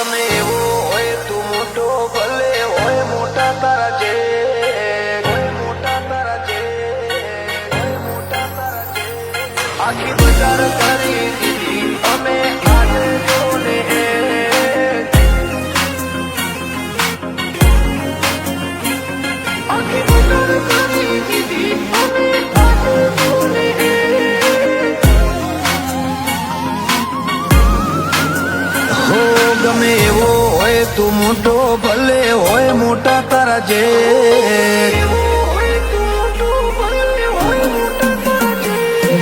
ગમે એવો હોય તું મોટો ભલે હોય મોટા તારા જે આખી બજાર કરી દીધી અમે આજે જોને આખી બજાર કરી દીધી અમે આજે જોને હો ગમે એવો હોય તું મોટો ભલે હોય મોટા તારા જે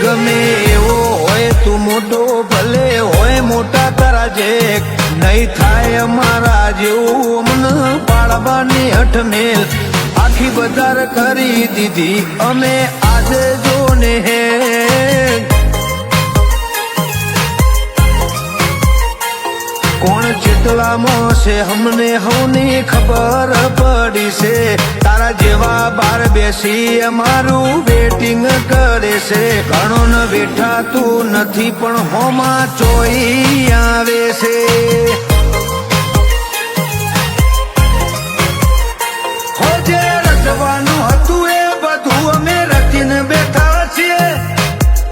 ગમે એવો હોય તું મોટો ભલે હોય મોટા તારા જે નહીં થાય અમારા જેવું અમને પાડવાની અઠમેલ આખી બજાર કરી દીધી અમે આજે જોને હે કોણ ચેતલામાં છે અમને હવની ખબર પડી છે તારા જેવા બાર બેસી અમારું વેટિંગ કરે છે ઘણો ન બેઠા તું નથી પણ હોમાં ચોઈ આવે છે હો જે રચવાનું હતું એ બધું અમે રચીને બેઠા છીએ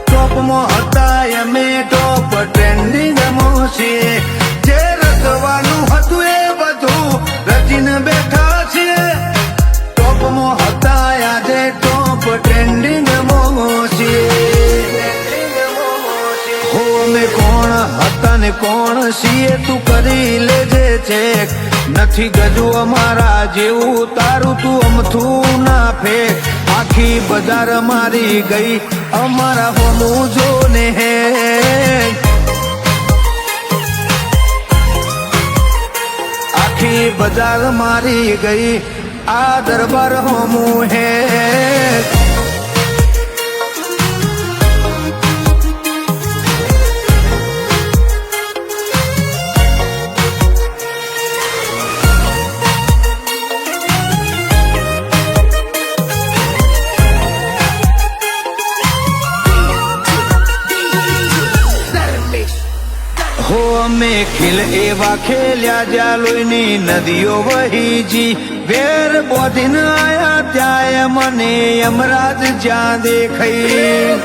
ટોપમાં હતા અમે ટોપ ટ્રેન્ડિંગમાં છીએ જે રચવાનું હતું એ બધું રચીને બેઠા છીએ ટોપમાં હતા આજે ટોપ ટ્રેન્ડિંગમાં છીએ હો અમે કોણ હતા ને કોણ છીએ તું કરી લેજે ચેક નથી ગજુ અમારા જેવું તારું તું અમથું ના ફેક આખી બજાર મારી ગઈ અમારા હોમું જોને હે આખી બજાર મારી ગઈ આ દરબાર હોમું હે હો અમે ખીલ એવા ખેલ્યા જ્યાં લોહીની નદીઓ વહીજી વેર બોધીને આયા ત્યાં મને યમરાજ જ્યાં દેખાઈ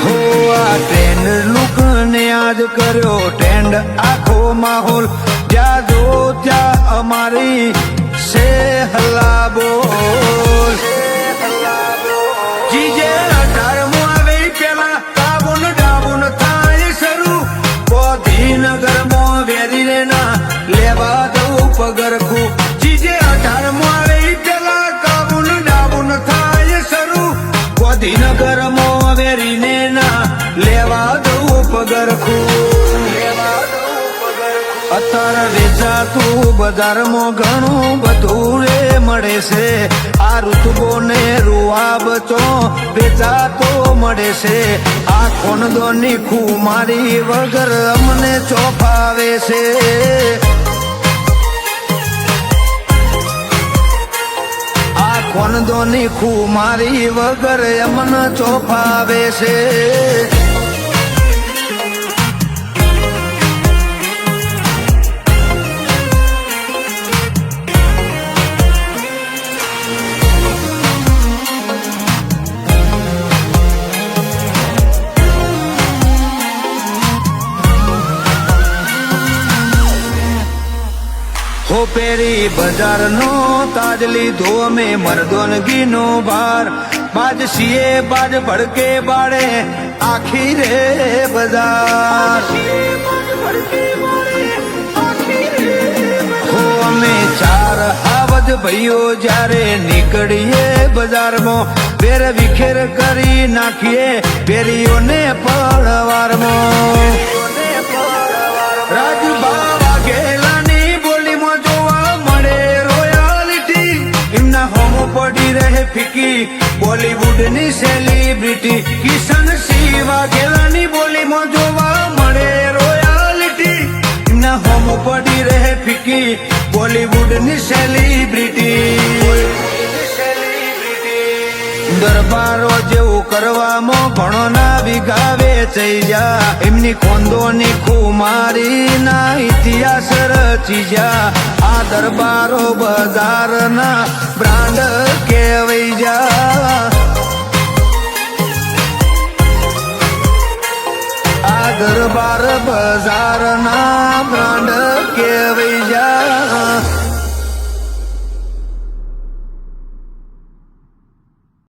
હો આ ટ્રેન્ડ લુક ને યાદ કર્યો ટ્રેન્ડ આખો માહોલ જ્યાં જો ત્યાં અમારી સે હલ્લા બોલ જીજે 18 આવે પેલા તાબુન ડાબુન થાય શરૂ બોધીનગરમાં વેરી રે ના લેવા દઉં પગરખું જીજે 18 આવે પેલા તાબુન ડાબુન થાય શરૂ બોધીનગરમાં વેરીને ના લેવા દઉં પગરખું અત્યારે વેચાતું બજારમાં ઘણું બધું રે મળે છે આ ઋતુબો ને રૂઆબ ચો વેચાતો મળે છે આ ખોનદોની ખુમારી વગર અમને ચોફાવે છે આ ખોનદોની ખુમારી વગર અમને ચોફાવે છે હો પેરી બજાર નો તાજ લીધો અમે મર્દોનગી નો ભાર બાજ સીએ બાજ ભડકે બાળે આખી રે બજાર હો અમે ચાર હાવજ ભાઈઓ જ્યારે નીકળીએ બજારમાં વેર વિખેર કરી નાખીએ પેરીઓને પડવારમાં રાજબા વાઘેલાની બોલીમાં જોવા મળે રોયાલિટી એમના હોમો પડી રહે ફીકી બોલીવુડની સેલિબ્રિટી કિશન સિંહ વાઘેલાની બોલીમાં જોવા મળે રોયાલિટી એમના હોમો પડી રહે ફીકી બોલીવુડની સેલિબ્રિટી દરબારો જેવું કરવામાં ઘણો ના વિગાવે વેચાઈ જા એમની ખોંદોની ખુમારીના ઇતિહાસ રચી જા આ દરબારો બજારના બ્રાન્ડ કહેવાઈ જા આ દરબાર બજારના